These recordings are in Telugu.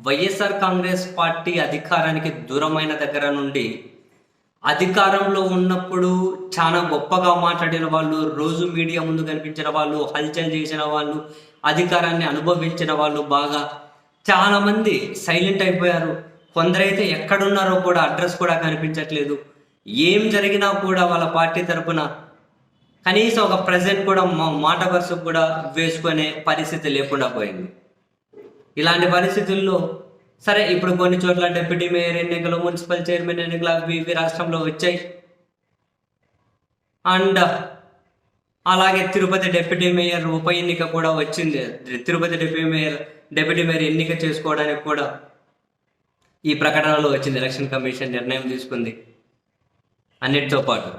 వైఎస్ఆర్ కాంగ్రెస్ పార్టీ అధికారానికి దూరమైన దగ్గర నుండి అధికారంలో ఉన్నప్పుడు చాలా గొప్పగా మాట్లాడిన వాళ్ళు, రోజు మీడియా ముందు కనిపించిన వాళ్ళు, హల్చల్ చేసిన వాళ్ళు, అధికారాన్ని అనుభవించిన వాళ్ళు బాగా చాలామంది సైలెంట్ అయిపోయారు. కొందరైతే ఎక్కడున్నారో కూడా అడ్రస్ కూడా కనిపించట్లేదు. ఏం జరిగినా కూడా వాళ్ళ పార్టీ తరఫున కనీసం ఒక ప్రెజెంట్ కూడా మాట వరుసకు కూడా వేసుకునే పరిస్థితి లేకుండా పోయింది. ఇలాంటి పరిస్థితుల్లో సరే, ఇప్పుడు కొన్ని చోట్ల డిప్యూటీ మేయర్ ఎన్నికలు, మున్సిపల్ చైర్మన్ ఎన్నికలు ఇవి రాష్ట్రంలో వచ్చాయి. అండ్ అలాగే తిరుపతి డిప్యూటీ మేయర్ ఉప ఎన్నిక కూడా వచ్చింది. తిరుపతి డిప్యూటీ మేయర్ ఎన్నిక చేసుకోవడానికి కూడా ఈ ప్రకటనలో వచ్చింది. ఎలక్షన్ కమిషన్ నిర్ణయం తీసుకుంది. అన్నిటితో పాటు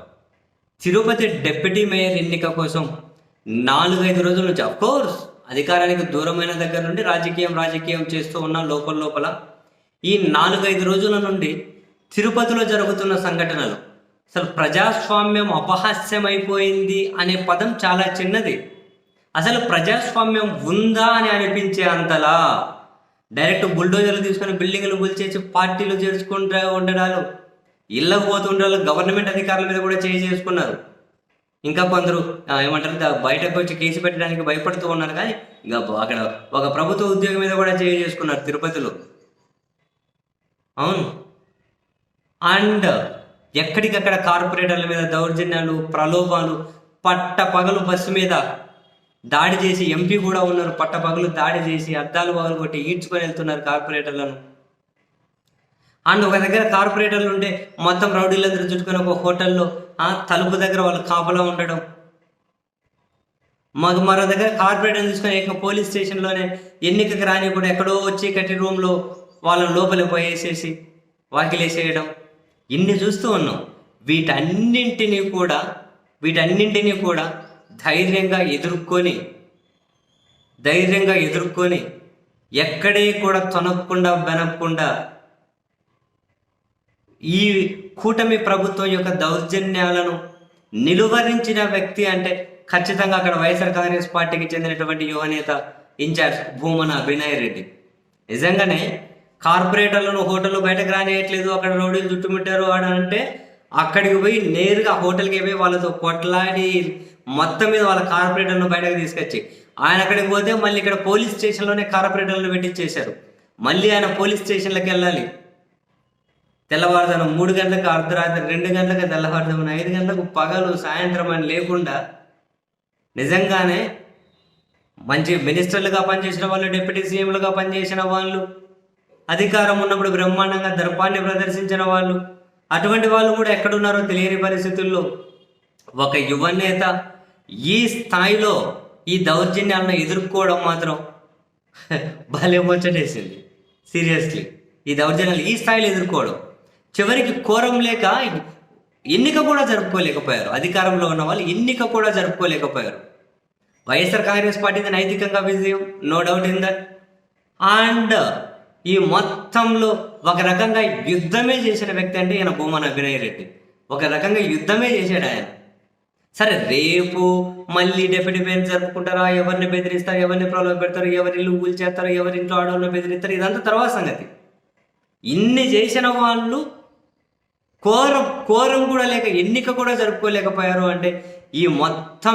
తిరుపతి డిప్యూటీ మేయర్ ఎన్నిక కోసం 4-5 రోజుల నుంచి అఫ్కోర్స్ అధికారానికి దూరమైన దగ్గర నుండి రాజకీయం చేస్తూ ఉన్న లోపల ఈ 4-5 రోజుల నుండి తిరుపతిలో జరుగుతున్న సంఘటనలు, అసలు ప్రజాస్వామ్యం అపహాస్యమైపోయింది అనే పదం చాలా చిన్నది. అసలు ప్రజాస్వామ్యం ఉందా అని అనిపించే అంతలా డైరెక్ట్ బుల్డోజర్లు తీసుకుని బిల్డింగ్లు కూల్చేసి పార్టీలు చేసుకుంటూ ఉండడాలు, ఇళ్ళకు పోతుండాలు, గవర్నమెంట్ అధికారుల మీద కూడా చేసుకున్నారు. ఇంకా కొందరు ఏమంటారు, బయటకు వచ్చి కేసు పెట్టడానికి భయపడుతూ ఉన్నారు. కానీ ఇంకా అక్కడ ఒక ప్రభుత్వ ఉద్యోగం మీద కూడా చేసుకున్నారు తిరుపతిలో. అవును. అండ్ ఎక్కడికక్కడ కార్పొరేటర్ల మీద దౌర్జన్యాలు, ప్రలోభాలు, పగలు బస్సు మీద దాడి చేసి, ఎంపీ కూడా ఉన్నారు, పగలు దాడి చేసి అద్దాలు పగలు కొట్టి ఈడ్చుకొని వెళ్తున్నారు కార్పొరేటర్లను. అండ్ ఒక దగ్గర కార్పొరేటర్లు ఉంటే మొత్తం రౌడీలందరూ చుట్టుకుని ఒక హోటల్లో తలుపు దగ్గర వాళ్ళు కాపలా ఉండడం. మరో దగ్గర కార్పొరేటర్ తీసుకొని పోలీస్ స్టేషన్లోనే ఎన్నికకి రాని కూడా ఎక్కడో చీకటి రూమ్లో వాళ్ళని లోపలికి పోయేసేసి వాకిలేసేయడం. ఇన్ని చూస్తూ ఉన్నాం. వీటన్నింటినీ కూడా ధైర్యంగా ఎదుర్కొని ఎక్కడే కూడా తొనకుండా బెనకుండా ఈ కూటమి ప్రభుత్వం యొక్క దౌర్జన్యాలను నిలువరించిన వ్యక్తి అంటే ఖచ్చితంగా అక్కడ వైఎస్ఆర్ కాంగ్రెస్ పార్టీకి చెందినటువంటి యువనేత ఇన్ఛార్జ్ భూమన అభినయ్ రెడ్డి. నిజంగానే కార్పొరేటర్లను హోటల్లో బయటకు రానియట్లేదు, అక్కడ రౌడీలు చుట్టుముట్టారు అంటే అక్కడికి పోయి నేరుగా హోటల్కి పోయి వాళ్ళతో కొట్లాడి మొత్తం మీద వాళ్ళ కార్పొరేటర్లను బయటకు తీసుకొచ్చి ఆయన అక్కడికి పోతే మళ్ళీ ఇక్కడ పోలీస్ స్టేషన్లోనే కార్పొరేటర్లను పెట్టించేశారు. మళ్ళీ ఆయన పోలీస్ స్టేషన్లకు వెళ్ళాలి. తెల్లవారుజాము 3 గంటలకు, అర్ధరాత్రి 2 గంటలకు, తెల్లవారుజాము 5 గంటలకు, పగలు సాయంత్రం అని లేకుండా నిజంగానే మంచి మినిస్టర్లుగా పనిచేసిన వాళ్ళు, డిప్యూటీ సీఎంలుగా పనిచేసిన వాళ్ళు, అధికారం ఉన్నప్పుడు బ్రహ్మాండంగా దర్పాన్ని ప్రదర్శించిన వాళ్ళు, అటువంటి వాళ్ళు కూడా ఎక్కడున్నారో తెలియని పరిస్థితుల్లో ఒక యువనేత ఈ స్థాయిలో ఈ దౌర్జన్యాలను ఎదుర్కోవడం మాత్రం భలే ముచ్చటేసింది. సీరియస్లీ ఈ దౌర్జన్యాలు ఈ స్థాయిలో ఎదుర్కోవడం, చివరికి కోరం లేక ఎన్నిక కూడా జరుపుకోలేకపోయారు. అధికారంలో ఉన్న వాళ్ళు ఎన్నిక కూడా జరుపుకోలేకపోయారు. వైఎస్ఆర్ కాంగ్రెస్ పార్టీది నైతికంగా విజయం, no doubt in that. And ఈ మొత్తంలో ఒక రకంగా యుద్ధమే చేసిన వ్యక్తి అంటే ఈయన భూమన అభినయ్ రెడ్డి. ఒక రకంగా యుద్ధమే చేశాడు ఆయన. సరే, రేపు మళ్ళీ డిప్యూటీ మేయర్ జరుపుకుంటారా, ఎవరిని బెదిరిస్తారు, ఎవరిని ప్రలోభ పెడతారు, ఎవరి ఇల్లు కూల్చేస్తారు, ఎవరింట్లో ఆడవాళ్ళని బెదిరిస్తారు, ఇదంతా తర్వాత సంగతి. ఇన్ని చేసిన వాళ్ళు కోరం కూడా లేక ఎన్నిక కూడా జరుపుకోలేకపోయారు అంటే ఈ మొత్తం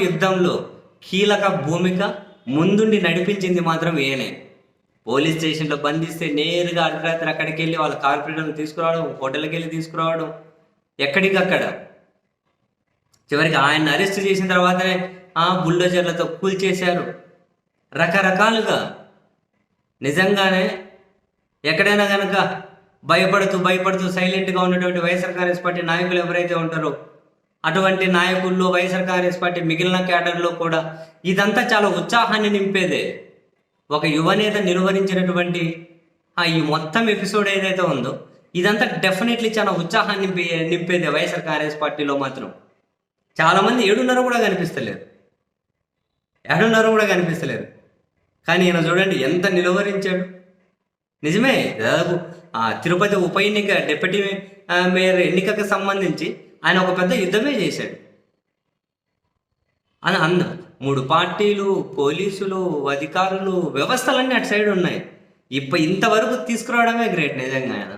యుద్ధంలో కీలక భూమిక ముందుండి నడిపించింది మాత్రం ఈయనే. పోలీస్ స్టేషన్లో బంధిస్తే నేరుగా అర్ధరాత్రి అక్కడికి వెళ్ళి వాళ్ళ కార్పొరేటర్లు తీసుకురావడం, హోటల్కి వెళ్ళి తీసుకురావడం, ఎక్కడికక్కడ. చివరికి ఆయన అరెస్ట్ చేసిన తర్వాతనే బుల్డోజర్లతో కూల్చేశారు. రకరకాలుగా నిజంగానే ఎక్కడైనా కనుక భయపడుతూ సైలెంట్గా ఉన్నటువంటి వైఎస్ఆర్ కాంగ్రెస్ పార్టీ నాయకులు ఎవరైతే ఉంటారో అటువంటి నాయకుల్లో వైఎస్ఆర్ కాంగ్రెస్ పార్టీ మిగిలిన క్యాడర్లో కూడా ఇదంతా చాలా ఉత్సాహాన్ని నింపేదే. ఒక యువనేత నిర్వహించినటువంటి ఈ మొత్తం ఎపిసోడ్ ఏదైతే ఉందో ఇదంతా డెఫినెట్లీ చాలా ఉత్సాహాన్ని నింపేదే వైఎస్ఆర్ కాంగ్రెస్ పార్టీలో మాత్రం. చాలామంది 7:30 కూడా కనిపిస్తలేరు. కానీ ఈయన చూడండి ఎంత నిలువరించాడు. నిజమే, దాదాపు తిరుపతి ఉప ఎన్నిక, డిప్యూటీ మేయర్ ఎన్నికకు సంబంధించి ఆయన ఒక పెద్ద యుద్ధమే చేశాడు. అని 3 పార్టీలు, పోలీసులు, అధికారులు, వ్యవస్థలన్నీ అటు సైడ్ ఉన్నాయి. ఇంతవరకు తీసుకురావడమే గ్రేట్ నిజంగా ఆయన.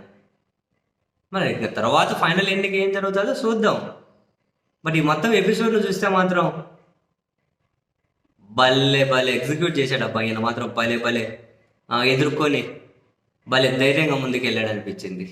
మరి ఇక తర్వాత ఫైనల్ ఎండింగ్ ఏం జరుగుతుందో చూద్దాం. బట్ ఈ మొత్తం ఎపిసోడ్లు చూస్తే మాత్రం భలే భలే ఎగ్జిక్యూట్ చేశాడు అబ్బా ఈయన మాత్రం. భలే భలే ఎదుర్కొని భలే ధైర్యంగా ముందుకు వెళ్ళాడు అనిపించింది.